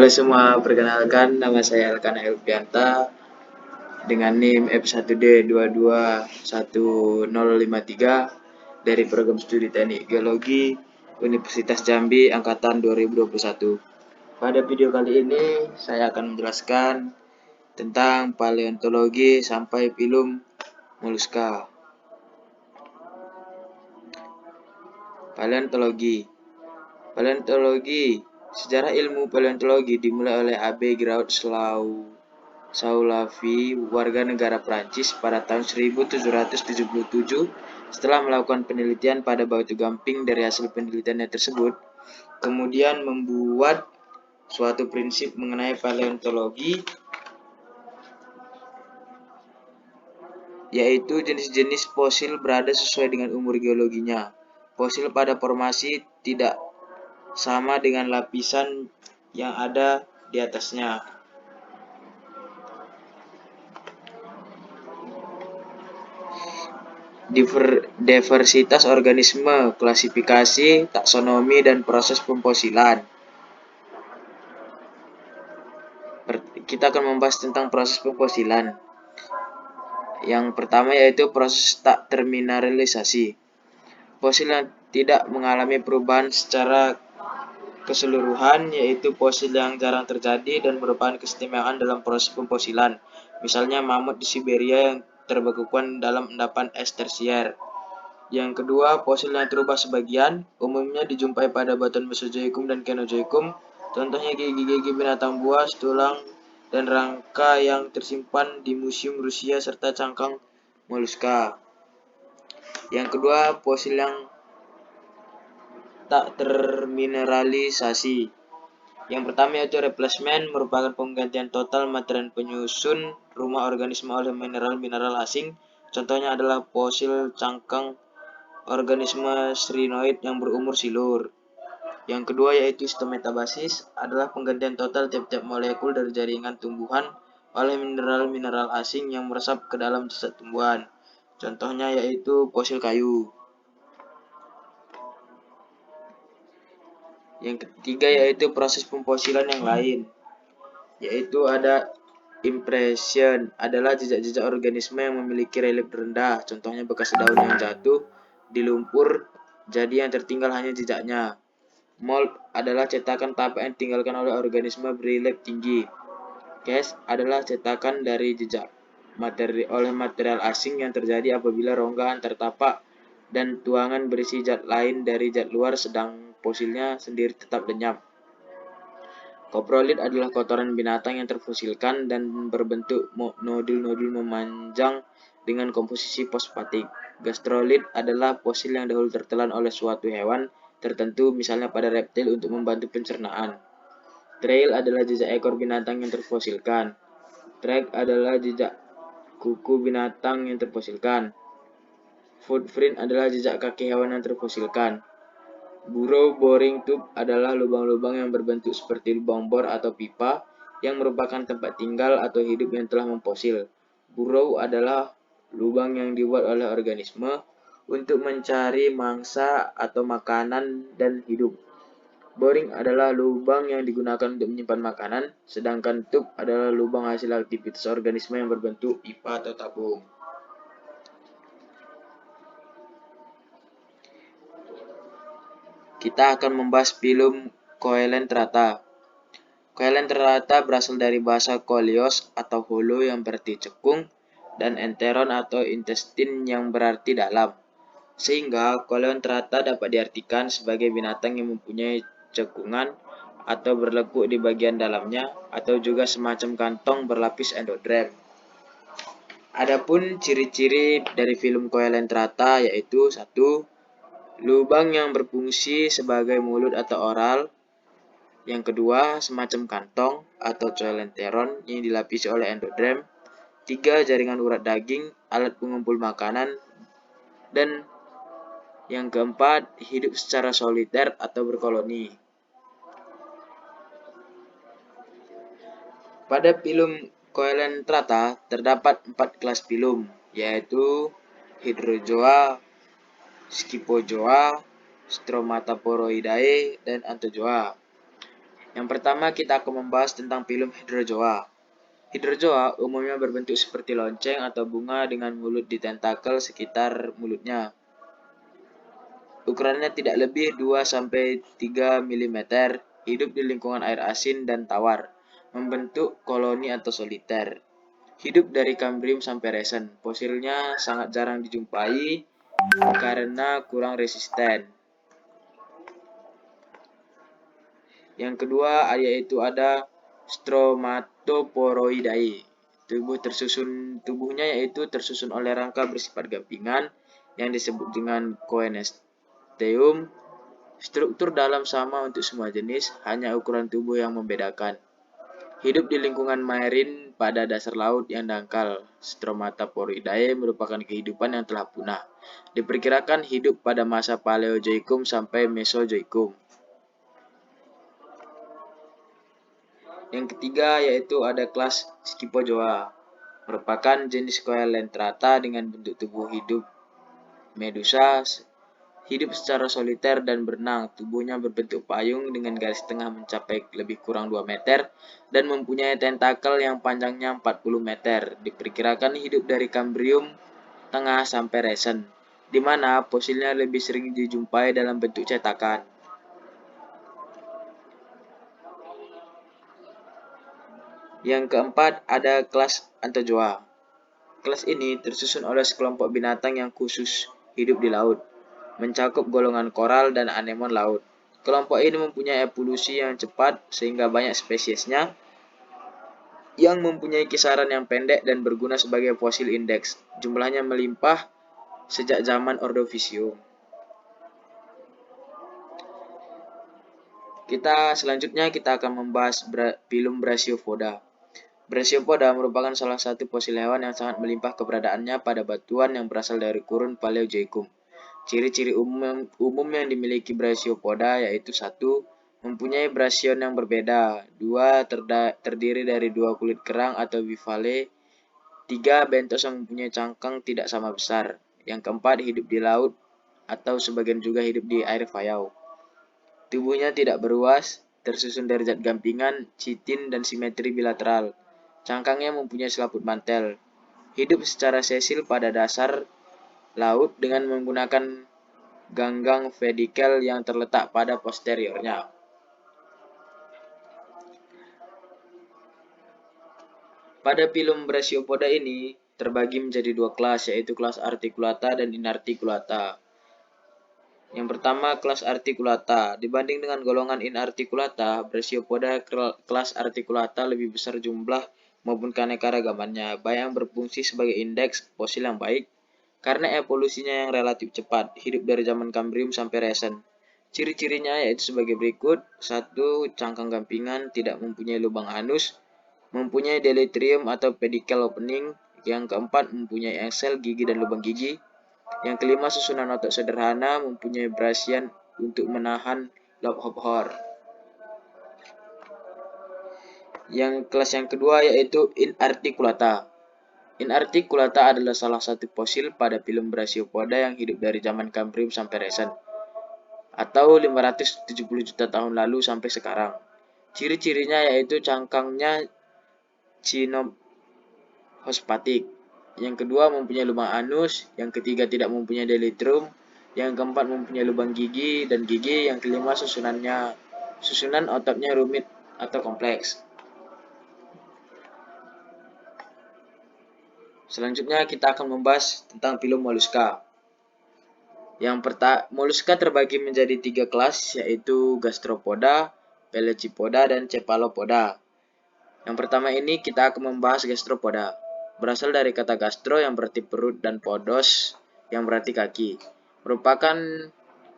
Halo semua, perkenalkan nama saya Elkana Elpianta dengan NIM F1D221053 dari program studi Teknik Geologi Universitas Jambi angkatan 2021. Pada video kali ini saya akan menjelaskan tentang paleontologi sampai filum moluska. Paleontologi. Sejarah ilmu paleontologi dimulai oleh Abbé Giraud Saulavi, warga negara Prancis pada tahun 1777. Setelah melakukan penelitian pada batu gamping, dari hasil penelitiannya tersebut kemudian membuat suatu prinsip mengenai paleontologi, yaitu jenis-jenis fosil berada sesuai dengan umur geologinya. Fosil pada formasi tidak sama dengan lapisan yang ada di atasnya. Diversitas organisme, klasifikasi, taksonomi, dan proses pemfosilan. Kita akan membahas tentang proses pemfosilan. Yang pertama yaitu proses tak termineralisasi. Fosil yang tidak mengalami perubahan secara keseluruhan, yaitu fosil yang jarang terjadi dan merupakan keistimewaan dalam proses pemfosilan. Misalnya mamut di Siberia yang terbekukan dalam endapan es tersier. Yang kedua, fosil yang terubah sebagian, umumnya dijumpai pada batuan Mesozoikum dan Kenozoikum. Contohnya gigi-gigi binatang buas, tulang, dan rangka yang tersimpan di museum Rusia serta cangkang moluska. Yang kedua, fosil yang tak termineralisasi. Yang pertama yaitu replacement, merupakan penggantian total material penyusun rumah organisme oleh mineral-mineral asing. Contohnya adalah fosil cangkang organisme sirenoid yang berumur silur. Yang kedua yaitu histometabasis, adalah penggantian total tiap-tiap molekul dari jaringan tumbuhan oleh mineral-mineral asing yang meresap ke dalam jasad tumbuhan. Contohnya yaitu fosil kayu. Yang ketiga yaitu proses pemfosilan yang lain, yaitu ada impression, adalah jejak-jejak organisme yang memiliki relief rendah. Contohnya bekas daun yang jatuh di lumpur, jadi yang tertinggal hanya jejaknya. Mold adalah cetakan tapak yang ditinggalkan oleh organisme berelief tinggi. Cast adalah cetakan dari jejak oleh material asing yang terjadi apabila rongga antar tapak dan tuangan berisi zat lain dari zat luar, sedang fosilnya sendiri tetap lenyap. Coprolith adalah kotoran binatang yang terfosilkan dan berbentuk nodul-nodul memanjang dengan komposisi fosfatik. Gastrolith adalah fosil yang dahulu tertelan oleh suatu hewan tertentu, misalnya pada reptil, untuk membantu pencernaan. Trail adalah jejak ekor binatang yang terfosilkan. Track adalah jejak kuku binatang yang terfosilkan. Footprint adalah jejak kaki hewan yang terfosilkan. Burrow boring tube adalah lubang-lubang yang berbentuk seperti lubang bor atau pipa yang merupakan tempat tinggal atau hidup yang telah memfosil. Burrow adalah lubang yang dibuat oleh organisme untuk mencari mangsa atau makanan dan hidup. Boring adalah lubang yang digunakan untuk menyimpan makanan, sedangkan tube adalah lubang hasil aktivitas organisme yang berbentuk pipa atau tabung. Kita akan membahas filum Coelenterata. Coelenterata berasal dari bahasa koleos atau holo yang berarti cekung, dan enteron atau intestin yang berarti dalam. Sehingga Coelenterata dapat diartikan sebagai binatang yang mempunyai cekungan atau berlekuk di bagian dalamnya, atau juga semacam kantong berlapis endoderm. Adapun ciri-ciri dari filum Coelenterata yaitu 1. Lubang yang berfungsi sebagai mulut atau oral. Yang kedua, semacam kantong atau coelenteron yang dilapisi oleh endoderm. 3. Jaringan urat daging, alat pengumpul makanan. Dan yang keempat, hidup secara soliter atau berkoloni. Pada filum Coelenterata terdapat 4 kelas filum, yaitu Hydrozoa, Scyphozoa, Stromatoporoidae, dan Anthozoa. Yang pertama kita akan membahas tentang filum hydrozoa. Hydrozoa umumnya berbentuk seperti lonceng atau bunga dengan mulut di tentakel sekitar mulutnya. Ukurannya tidak lebih 2-3 mm, hidup di lingkungan air asin dan tawar, membentuk koloni atau soliter. Hidup dari Kambrium sampai Resen. Fosilnya sangat jarang dijumpai karena kurang resisten. Yang kedua yaitu ada Stromatoporoidae. Tubuhnya yaitu tersusun oleh rangka bersifat gampingan yang disebut dengan koenesteum. Struktur dalam sama untuk semua jenis, hanya ukuran tubuh yang membedakan. Hidup di lingkungan marin pada dasar laut yang dangkal. Stromatoporoidae merupakan kehidupan yang telah punah. Diperkirakan hidup pada masa Paleozoikum sampai Mesozoikum. Yang ketiga yaitu ada kelas Scyphozoa, merupakan jenis Coelenterata dengan bentuk tubuh hidup medusa, hidup secara soliter dan berenang. Tubuhnya berbentuk payung dengan garis tengah mencapai lebih kurang 2 meter dan mempunyai tentakel yang panjangnya 40 meter. Diperkirakan hidup dari Kambrium tengah sampai Resen, di mana fosilnya lebih sering dijumpai dalam bentuk cetakan. Yang keempat ada kelas Anthozoa. Kelas ini tersusun oleh sekelompok binatang yang khusus hidup di laut, mencakup golongan koral dan anemon laut. Kelompok ini mempunyai evolusi yang cepat sehingga banyak spesiesnya yang mempunyai kisaran yang pendek dan berguna sebagai fosil indeks. Jumlahnya melimpah sejak zaman Ordovisium. Selanjutnya kita akan membahas filum Brachiopoda. Brachiopoda merupakan salah satu fosil hewan yang sangat melimpah keberadaannya pada batuan yang berasal dari kurun Paleozoikum. Ciri-ciri umum yang dimiliki Brachiopoda yaitu 1. Mempunyai brachion yang berbeda. 2. Terdiri dari 2 kulit kerang atau bifale. 3. Bentos yang mempunyai cangkang tidak sama besar. Yang keempat, hidup di laut atau sebagian juga hidup di air payau. Tubuhnya tidak beruas, tersusun dari zat gampingan, chitin, dan simetri bilateral. Cangkangnya mempunyai selaput mantel. Hidup secara sesil pada dasar laut dengan menggunakan ganggang pedikel yang terletak pada posteriornya. Pada filum Brachiopoda ini terbagi menjadi 2 kelas, yaitu kelas Articulata dan Inarticulata. Yang pertama, kelas Articulata. Dibanding dengan golongan Inarticulata, Brachiopoda kelas Articulata lebih besar jumlah maupun keanekaragamannya, baik yang berfungsi sebagai indeks fosil yang baik, karena evolusinya yang relatif cepat, hidup dari zaman Kambrium sampai Resen. Ciri-cirinya yaitu sebagai berikut. 1. Cangkang gampingan, tidak mempunyai lubang anus, mempunyai deletrium atau pedicle opening. Yang keempat, mempunyai engsel, gigi, dan lubang gigi. Yang kelima, susunan otot sederhana, mempunyai brachian untuk menahan lobe hop. Kelas yang kedua yaitu Inarticulata. Inarticulata adalah salah satu fosil pada filum Brachiopoda yang hidup dari zaman Kambrium sampai Resen, atau 570 juta tahun lalu sampai sekarang. Ciri-cirinya yaitu cangkangnya cynophosphatic. Yang kedua, mempunyai lubang anus. Yang ketiga, tidak mempunyai deletrium. Yang keempat, mempunyai lubang gigi dan gigi. Yang kelima, susunan ototnya rumit atau kompleks. Selanjutnya kita akan membahas tentang filum Mollusca. Mollusca terbagi menjadi 3 kelas, yaitu Gastropoda, Pelecypoda, dan Cephalopoda. Yang pertama ini kita akan membahas Gastropoda. Berasal dari kata gastro yang berarti perut dan podos yang berarti kaki. Merupakan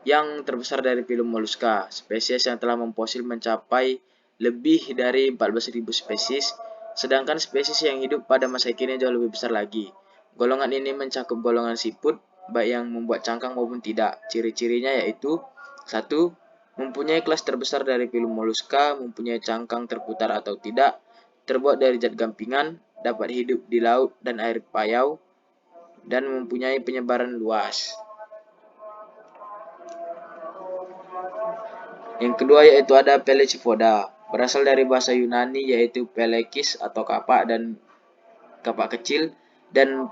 yang terbesar dari filum Mollusca. Spesies yang telah memfosil mencapai lebih dari 14.000 spesies, sedangkan spesies yang hidup pada masa kini jauh lebih besar lagi. Golongan ini mencakup golongan siput, baik yang membuat cangkang maupun tidak. Ciri-cirinya yaitu 1. Mempunyai kelas terbesar dari filum Mollusca, mempunyai cangkang terputar atau tidak, terbuat dari zat gampingan, dapat hidup di laut dan air payau, dan mempunyai penyebaran luas. Yang kedua yaitu ada Pelecypoda. berasal dari bahasa Yunani yaitu pelekis atau kapak dan kapak kecil, dan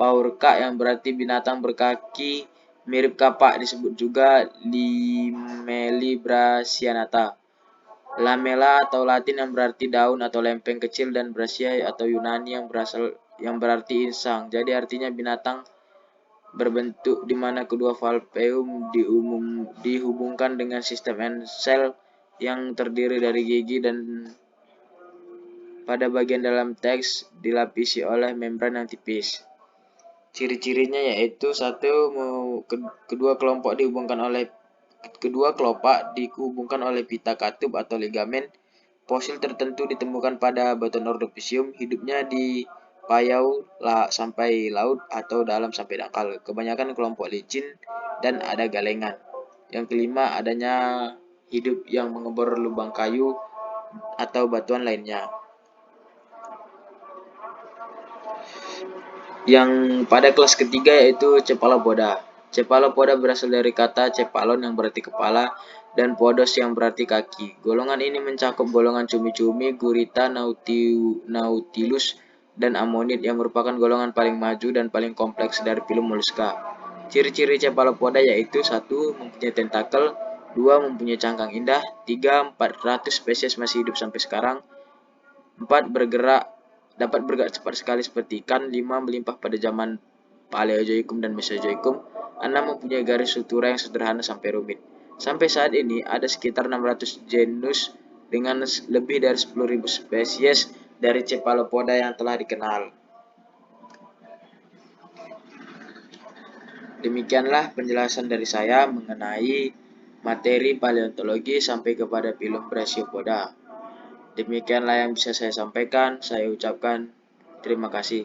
paurka yang berarti binatang berkaki mirip kapak disebut juga Limelibrasianata. Lamela atau Latin yang berarti daun atau lempeng kecil, dan Brasia atau Yunani yang berarti insang. Jadi artinya binatang berbentuk di mana kedua valveum dihubungkan dengan sistem ensel yang terdiri dari gigi, dan pada bagian dalam teks dilapisi oleh membran yang tipis. Ciri-cirinya yaitu satu, kedua kelopak dihubungkan oleh pita katup atau ligamen. Fosil tertentu ditemukan pada batuan Ordovisium, hidupnya di payau sampai laut atau dalam sampai dangkal. Kebanyakan kelompok licin dan ada galengan. Yang kelima, adanya hidup yang mengebor lubang kayu atau batuan lainnya. Yang pada kelas ketiga yaitu Cephalopoda. Cephalopoda berasal dari kata cephalon yang berarti kepala dan podos yang berarti kaki. Golongan ini mencakup golongan cumi-cumi, gurita, nautilus, dan ammonid yang merupakan golongan paling maju dan paling kompleks dari filum moluska. Ciri-ciri cephalopoda yaitu 1. Mempunyai tentakel, 2. Mempunyai cangkang indah, 3. 400 spesies masih hidup sampai sekarang, 4. Dapat bergerak cepat sekali seperti ikan, 5. Melimpah pada zaman Paleozoikum dan Mesozoikum, 6. Mempunyai garis sutura yang sederhana sampai rumit. Sampai saat ini ada sekitar 600 genus dengan lebih dari 10.000 spesies dari Cephalopoda yang telah dikenal. Demikianlah penjelasan dari saya mengenai materi paleontologi sampai kepada filum Brachiopoda. Demikianlah yang bisa saya sampaikan. Saya ucapkan terima kasih.